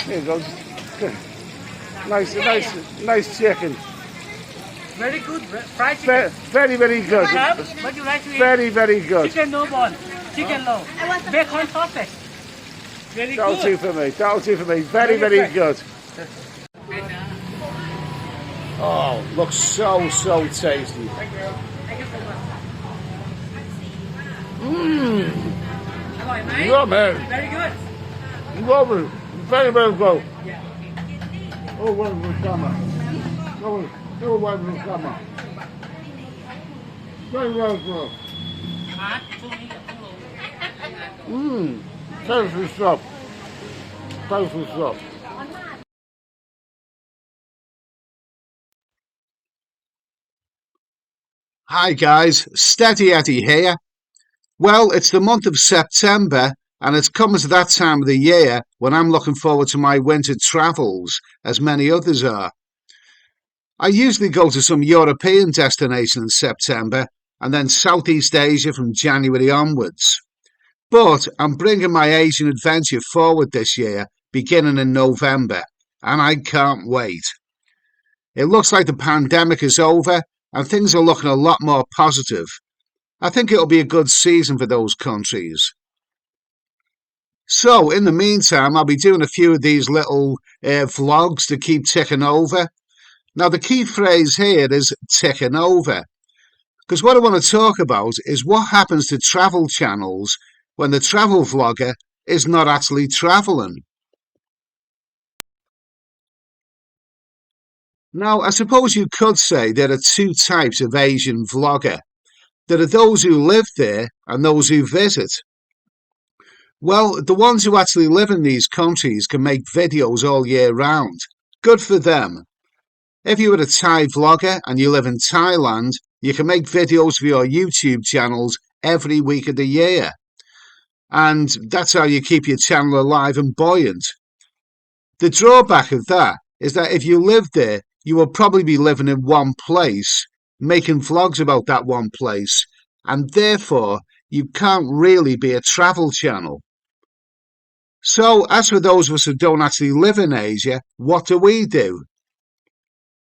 There you go. Good. Nice chicken. Very good fried chicken. Very good. What you like to eat? Very good. Chicken no bone, chicken low, bacon sausage. Very That'll good. do for me. That'll do for me. Very good. Oh, looks so tasty. Thank you. Thank you so much. Mmm. อร่อยไหม Yummy. Very good. Lovely. Very good. Yeah. Oh, one from summer. Oh, one from summer. Very good. พาร์ทช่วงนี้อย่าเพิ่งลง Tasty stuff. Tasty stuff. Hi guys, Steady Eddie here. Well, it's the month of September and it's come to that time of the year when I'm looking forward to my winter travels, as many others are. I usually go to some European destination in September and then Southeast Asia from January onwards. But I'm bringing my Asian adventure forward this year, beginning in November, and I can't wait. It looks like the pandemic is over and things are looking a lot more positive. I think it'll be a good season for those countries. So, in the meantime, I'll be doing a few of these little vlogs to keep ticking over. Now, the key phrase here is ticking over, because what I want to talk about is what happens to travel channels when the travel vlogger is not actually travelling. Now, I suppose you could say there are two types of Asian vlogger. There are those who live there and those who visit. Well, the ones who actually live in these countries can make videos all year round. Good for them. If you are a Thai vlogger and you live in Thailand, you can make videos for your YouTube channels every week of the year. And that's how you keep your channel alive and buoyant. The drawback of that is that if you live there, you will probably be living in one place, making vlogs about that one place, and therefore you can't really be a travel channel. So, as for those of us who don't actually live in Asia, what do we do?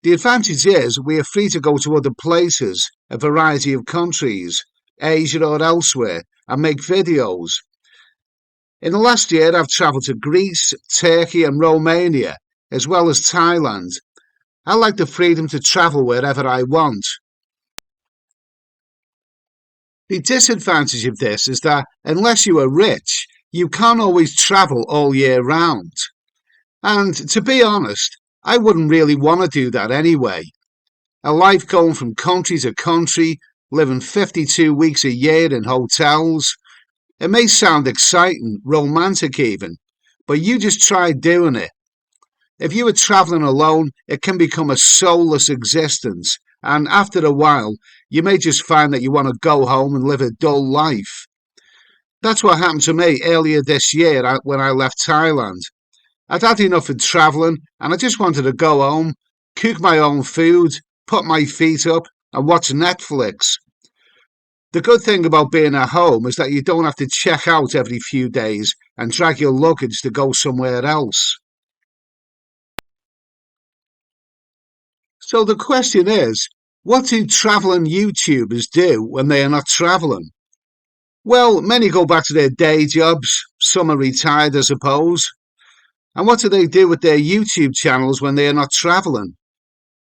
The advantage is we are free to go to other places, a variety of countries, Asia or elsewhere, and make videos. In the last year, I've travelled to Greece, Turkey and Romania, as well as Thailand. I like the freedom to travel wherever I want. The disadvantage of this is that unless you are rich, you can't always travel all year round. And to be honest, I wouldn't really want to do that anyway. A life going from country to country, living 52 weeks a year in hotels. It may sound exciting, romantic even, but you just try doing it. If you are travelling alone, it can become a soulless existence, and after a while, you may just find that you want to go home and live a dull life. That's what happened to me earlier this year when I left Thailand. I'd had enough of travelling, and I just wanted to go home, cook my own food, put my feet up, and watch Netflix. The good thing about being at home is that you don't have to check out every few days and drag your luggage to go somewhere else. So the question is, what do travelling YouTubers do when they are not travelling? Well, many go back to their day jobs, some are retired I suppose. And what do they do with their YouTube channels when they are not travelling?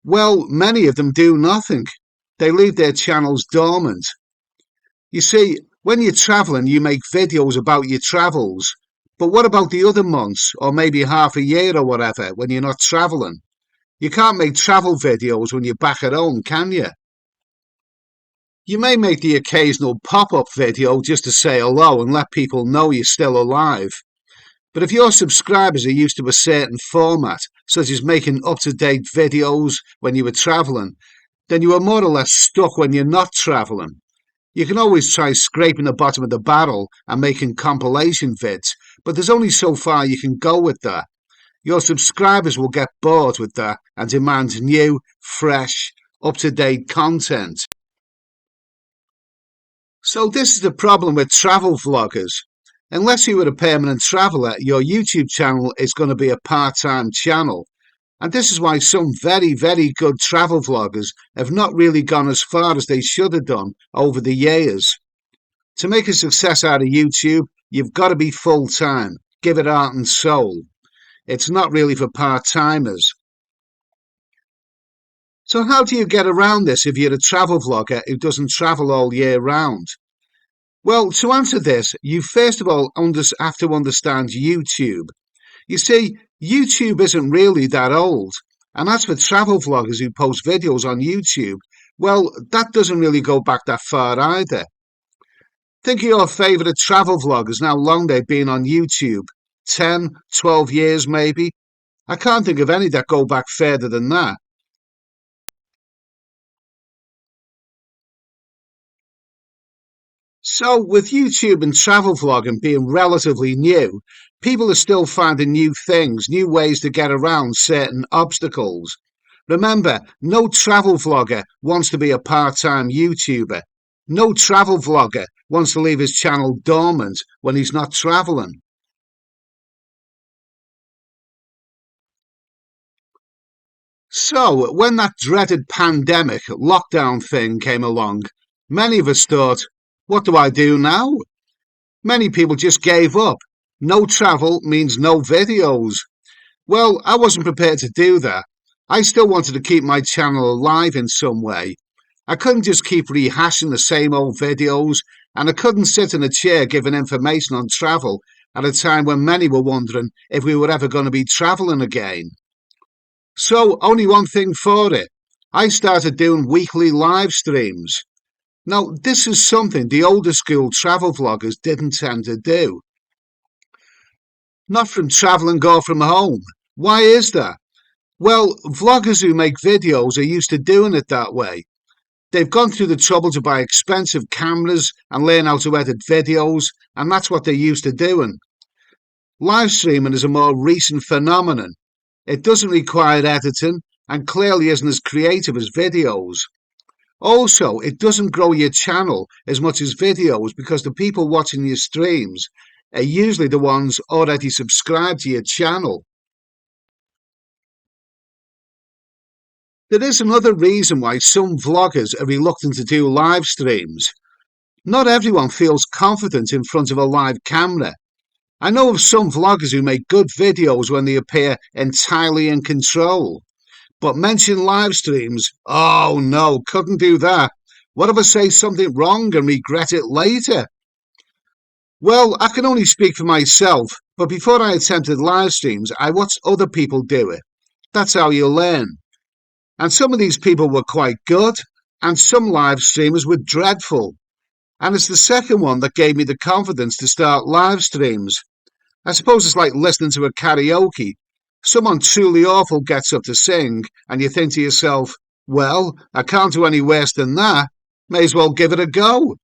Well, many of them do nothing. They leave their channels dormant. You see, when you're travelling, you make videos about your travels. But what about the other months, or maybe half a year or whatever, when you're not travelling? You can't make travel videos when you're back at home, can you? You may make the occasional pop-up video just to say hello and let people know you're still alive. But if your subscribers are used to a certain format, such as making up-to-date videos when you were travelling, then you are more or less stuck when you're not travelling. You can always try scraping the bottom of the barrel and making compilation vids, but there's only so far you can go with that. Your subscribers will get bored with that and demand new, fresh, up-to-date content. So this is the problem with travel vloggers. Unless you are a permanent traveller, your YouTube channel is going to be a part-time channel. And this is why some very, very good travel vloggers have not really gone as far as they should have done over the years. To make a success out of YouTube, you've got to be full-time. Give it heart and soul. It's not really for part-timers. So how do you get around this if you're a travel vlogger who doesn't travel all year round? Well, to answer this, you first of all have to understand YouTube. You see, YouTube isn't really that old. And as for travel vloggers who post videos on YouTube, well, that doesn't really go back that far either. Think of your favourite travel vloggers and how long they've been on YouTube. 10, 12 years maybe. I can't think of any that go back further than that. So, with YouTube and travel vlogging being relatively new, people are still finding new things, new ways to get around certain obstacles. Remember, no travel vlogger wants to be a part-time YouTuber. No travel vlogger wants to leave his channel dormant when he's not traveling. So, when that dreaded pandemic lockdown thing came along, many of us thought, what do I do now? Many people just gave up. No travel means no videos. Well, I wasn't prepared to do that. I still wanted to keep my channel alive in some way. I couldn't just keep rehashing the same old videos, and I couldn't sit in a chair giving information on travel at a time when many were wondering if we were ever going to be travelling again. So, only one thing for it. I started doing weekly live streams. Now, this is something the older school travel vloggers didn't tend to do. Not from travel and go from home. Why is that? Well, vloggers who make videos are used to doing it that way. They've gone through the trouble to buy expensive cameras and learn how to edit videos, and that's what they're used to doing. Live streaming is a more recent phenomenon. It doesn't require editing and clearly isn't as creative as videos. Also, it doesn't grow your channel as much as videos because the people watching your streams are usually the ones already subscribed to your channel. There is another reason why some vloggers are reluctant to do live streams. Not everyone feels confident in front of a live camera. I know of some vloggers who make good videos when they appear entirely in control. But mention live streams, oh no, couldn't do that. What if I say something wrong and regret it later? Well, I can only speak for myself, but before I attempted live streams, I watched other people do it. That's how you learn. And some of these people were quite good, and some live streamers were dreadful. And it's the second one that gave me the confidence to start live streams. I suppose it's like listening to a karaoke. Someone truly awful gets up to sing, and you think to yourself, well, I can't do any worse than that. May as well give it a go.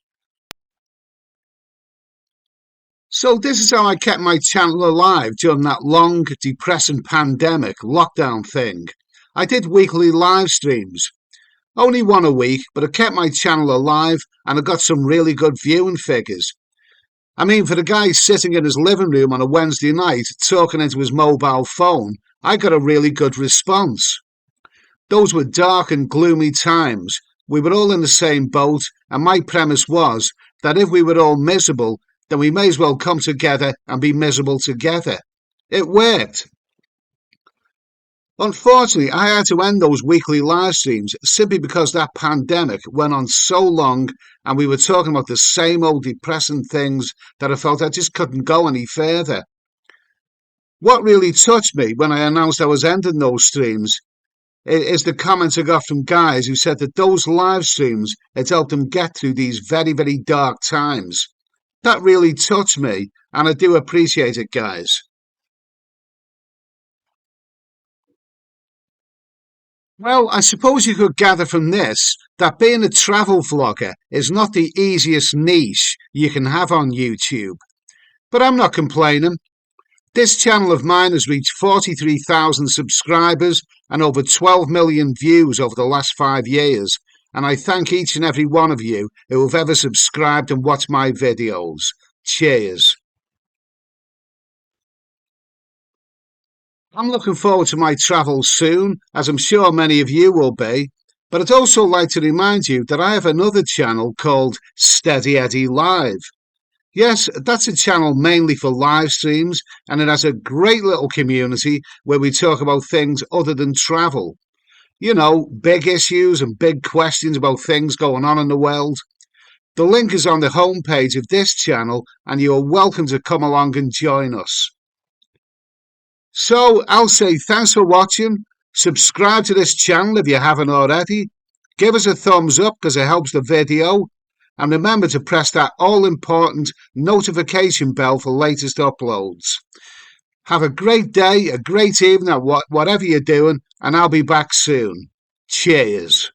So this is how I kept my channel alive during that long, depressing pandemic lockdown thing. I did weekly live streams. Only one a week, but I kept my channel alive and I got some really good viewing figures. I mean, for the guy sitting in his living room on a Wednesday night talking into his mobile phone, I got a really good response. Those were dark and gloomy times. We were all in the same boat, and my premise was that if we were all miserable, then we may as well come together and be miserable together. It worked. Unfortunately, I had to end those weekly live streams simply because that pandemic went on so long and we were talking about the same old depressing things that I felt I just couldn't go any further. What really touched me when I announced I was ending those streams is the comments I got from guys who said that those live streams had helped them get through these very, very dark times. That really touched me, and I do appreciate it, guys. Well, I suppose you could gather from this that being a travel vlogger is not the easiest niche you can have on YouTube. But I'm not complaining. This channel of mine has reached 43,000 subscribers and over 12 million views over the last 5 years. And I thank each and every one of you who have ever subscribed and watched my videos. Cheers. I'm looking forward to my travels soon, as I'm sure many of you will be. But I'd also like to remind you that I have another channel called Steady Eddie Live. Yes, that's a channel mainly for live streams, and it has a great little community where we talk about things other than travel. You know, big issues and big questions about things going on in the world. The link is on the homepage of this channel, and you are welcome to come along and join us. So I'll say thanks for watching. Subscribe to this channel if you haven't already. Give us a thumbs up because it helps the video. And remember to press that all important notification bell for latest uploads. Have a great day, a great evening, or whatever you're doing, and I'll be back soon. Cheers.